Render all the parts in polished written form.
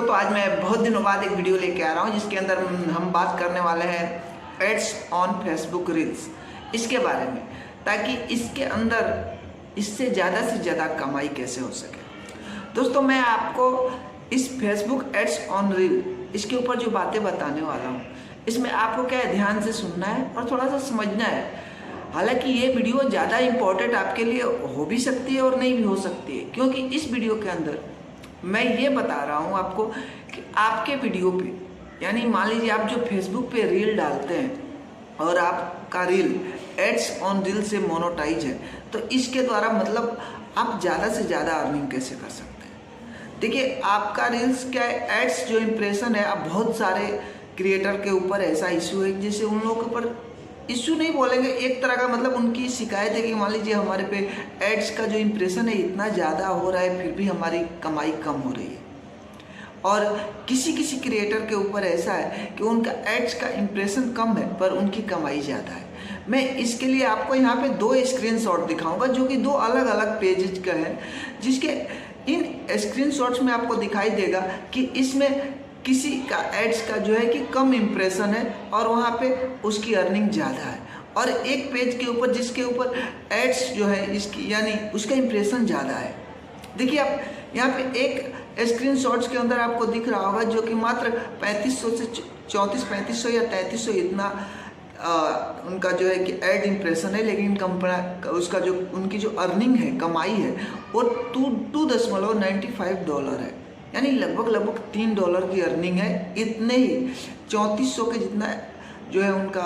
तो आज मैं बहुत दिनों बाद एक वीडियो लेके आ रहा हूँ जिसके अंदर हम बात करने वाले हैं एड्स ऑन फेसबुक रील्स इसके बारे में, ताकि इसके अंदर इससे ज़्यादा से ज़्यादा कमाई कैसे हो सके। दोस्तों, मैं आपको इस फेसबुक एड्स ऑन रील इसके ऊपर जो बातें बताने वाला हूँ, इसमें आपको क्या है, ध्यान से सुनना है और थोड़ा सा समझना है। हालांकि ये वीडियो ज़्यादा इम्पोर्टेंट आपके लिए हो भी सकती है और नहीं भी हो सकती है, क्योंकि इस वीडियो के अंदर मैं ये बता रहा हूँ आपको कि आपके वीडियो पे, यानी मान लीजिए आप जो फेसबुक पे रील डालते हैं और आपका रील एड्स ऑन रील से मोनेटाइज है, तो इसके द्वारा मतलब आप ज़्यादा से ज़्यादा अर्निंग कैसे कर सकते हैं। देखिए, आपका रील्स क्या है, एड्स जो इम्प्रेशन है, अब बहुत सारे क्रिएटर के ऊपर ऐसा इशू है, जैसे उन लोगों के ऊपर इशू नहीं बोलेंगे, एक तरह का मतलब उनकी शिकायत है कि मान लीजिए हमारे पे एड्स का जो इम्प्रेशन है इतना ज़्यादा हो रहा है, फिर भी हमारी कमाई कम हो रही है। और किसी किसी क्रिएटर के ऊपर ऐसा है कि उनका एड्स का इम्प्रेशन कम है पर उनकी कमाई ज़्यादा है। मैं इसके लिए आपको यहाँ पे दो स्क्रीनशॉट दिखाऊंगा जो कि दो अलग अलग पेजेज का है, जिसके इन स्क्रीनशॉट्स में आपको दिखाई देगा कि इसमें किसी का एड्स का जो है कि कम इम्प्रेशन है और वहाँ पे उसकी अर्निंग ज़्यादा है, और एक पेज के ऊपर जिसके ऊपर एड्स जो है इसकी यानी उसका इम्प्रेशन ज़्यादा है। देखिए, आप यहाँ पे एक स्क्रीनशॉट्स के अंदर आपको दिख रहा होगा जो कि मात्र 3500 से 3500 या 3300 इतना उनका जो है कि एड इम्प्रेशन है, लेकिन कंपनी उसका जो उनकी जो अर्निंग है, कमाई है, वो $2.95 है, यानी लगभग $3 की अर्निंग है। इतने ही 3400 के जितना जो है उनका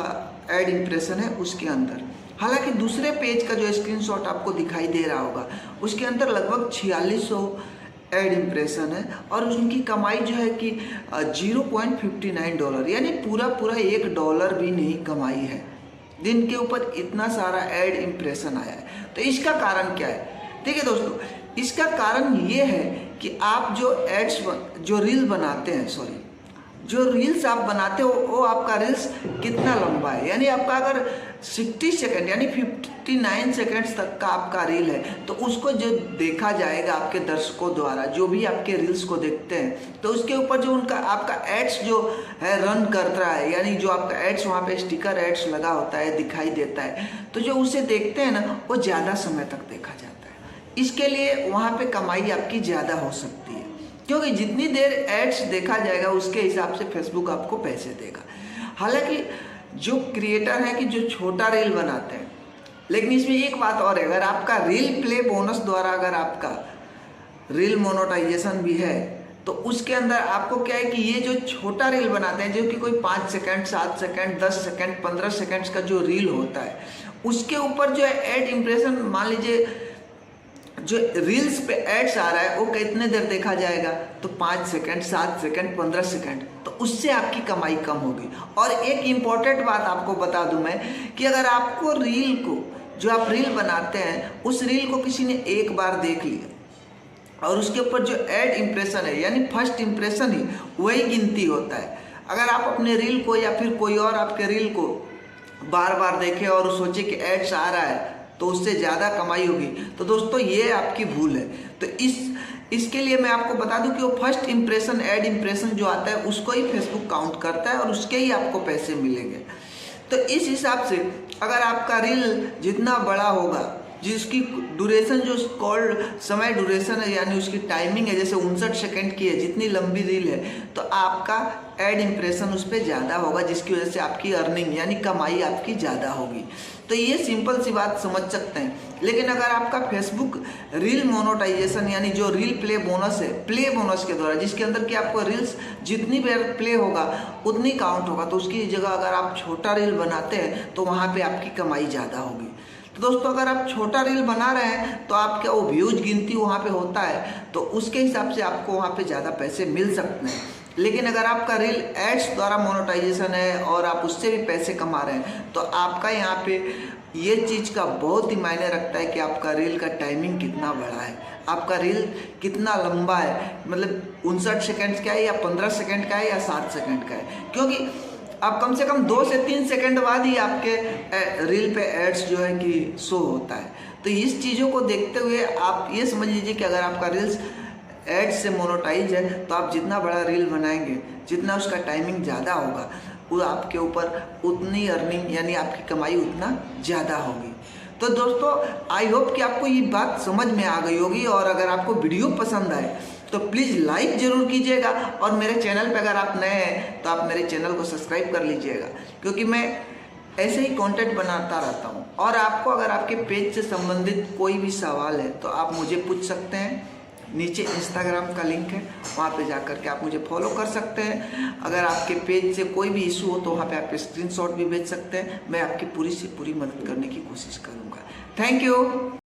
एड इम्प्रेशन है उसके अंदर। हालांकि दूसरे पेज का जो स्क्रीनशॉट आपको दिखाई दे रहा होगा उसके अंदर लगभग 4600 एड इम्प्रेशन है और उनकी कमाई जो है कि $0.59, यानी पूरा $1 भी नहीं कमाई है। दिन के ऊपर इतना सारा एड इम्प्रेशन आया है, तो इसका कारण क्या है? देखिए दोस्तों, इसका कारण ये है कि आप जो रील्स आप बनाते हो वो आपका रील्स कितना लंबा है। यानी आपका अगर 60 सेकंड यानी 59 सेकंड्स तक का आपका रील है, तो उसको जो देखा जाएगा आपके दर्शकों द्वारा, जो भी आपके रील्स को देखते हैं, तो उसके ऊपर जो उनका आपका एड्स जो है रन कर रहा है, यानी जो आपका एड्स वहाँ पे स्टिकर एड्स लगा होता है, दिखाई देता है, तो जो उसे देखते हैं ना, वो ज़्यादा समय तक देखा जाता है। इसके लिए वहाँ पे कमाई आपकी ज़्यादा हो सकती है, क्योंकि जितनी देर एड्स देखा जाएगा उसके हिसाब से फेसबुक आपको पैसे देगा। हालांकि जो क्रिएटर है कि जो छोटा रील बनाते हैं, लेकिन इसमें एक बात और है, अगर आपका रील प्ले बोनस द्वारा अगर आपका रील मोनेटाइजेशन भी है, तो उसके अंदर आपको क्या है कि ये जो छोटा रील बनाते हैं, जो कि कोई 5 सेकंड 7 सेकंड 10 सेकंड 15 सेकंड्स का जो रील होता है, उसके ऊपर जो है एड इम्प्रेशन, मान लीजिए जो रील्स पे एड्स आ रहा है वो कितने देर देखा जाएगा, तो 5 सेकंड 7 सेकंड 15 सेकंड, तो उससे आपकी कमाई कम होगी। और एक इम्पॉर्टेंट बात आपको बता दूं मैं कि अगर आपको रील को, जो आप रील बनाते हैं, उस रील को किसी ने एक बार देख लिया और उसके ऊपर जो एड इम्प्रेशन है, यानी फर्स्ट इम्प्रेशन ही वही गिनती होता है। अगर आप अपने रील को या फिर कोई और आपके रील को बार बार देखे और सोचे कि एड्स आ रहा है तो उससे ज़्यादा कमाई होगी, तो दोस्तों ये आपकी भूल है। तो इसके लिए मैं आपको बता दूं कि वो फर्स्ट इम्प्रेशन, एड इम्प्रेशन जो आता है उसको ही फेसबुक काउंट करता है और उसके ही आपको पैसे मिलेंगे। तो इस हिसाब से अगर आपका रील जितना बड़ा होगा, जिसकी ड्यूरेशन जो कॉल्ड समय ड्यूरेशन है, यानी उसकी टाइमिंग है, जैसे 59 सेकंड की है, जितनी लंबी रील है, तो आपका एड इम्प्रेशन उस पर ज़्यादा होगा, जिसकी वजह से आपकी अर्निंग यानी कमाई आपकी ज़्यादा होगी। तो ये सिंपल सी बात समझ सकते हैं। लेकिन अगर आपका फेसबुक रील मोनेटाइजेशन यानी जो रील प्ले बोनस है, प्ले बोनस के द्वारा, जिसके अंदर कि आपको रील्स जितनी बार प्ले होगा उतनी काउंट होगा, तो उसकी जगह अगर आप छोटा रील बनाते हैं तो वहाँ पे आपकी कमाई ज़्यादा होगी। तो दोस्तों, अगर आप छोटा रील बना रहे हैं तो आपका वो व्यूज गिनती वहाँ पे होता है, तो उसके हिसाब से आपको वहाँ पे ज़्यादा पैसे मिल सकते हैं। लेकिन अगर आपका रील एड्स द्वारा मोनेटाइजेशन है और आप उससे भी पैसे कमा रहे हैं, तो आपका यहाँ पे ये चीज़ का बहुत ही मायने रखता है कि आपका रील का टाइमिंग कितना बड़ा है, आपका रील कितना लंबा है, मतलब 59 सेकंड का है या 15 सेकंड का है या 7 सेकंड का है, क्योंकि आप कम से कम 2 से 3 सेकंड बाद ही आपके रील पे एड्स जो है कि शो होता है। तो इस चीज़ों को देखते हुए आप ये समझ लीजिए कि अगर आपका रील्स ऐड से मोनेटाइज है, तो आप जितना बड़ा रील बनाएंगे, जितना उसका टाइमिंग ज़्यादा होगा, वो आपके ऊपर उतनी अर्निंग यानी आपकी कमाई उतना ज़्यादा होगी। तो दोस्तों आई होप कि आपको ये बात समझ में आ गई होगी, और अगर आपको वीडियो पसंद आए तो प्लीज़ लाइक ज़रूर कीजिएगा, और मेरे चैनल पे अगर आप नए हैं तो आप मेरे चैनल को सब्सक्राइब कर लीजिएगा, क्योंकि मैं ऐसे ही कंटेंट बनाता रहता हूँ। और आपको अगर आपके पेज से संबंधित कोई भी सवाल है तो आप मुझे पूछ सकते हैं। नीचे इंस्टाग्राम का लिंक है, वहाँ पे जाकर के आप मुझे फॉलो कर सकते हैं। अगर आपके पेज से कोई भी इशू हो तो वहाँ पे आप स्क्रीनशॉट भी भेज सकते हैं। मैं आपकी पूरी से पूरी मदद करने की कोशिश करूँगा। Thank you.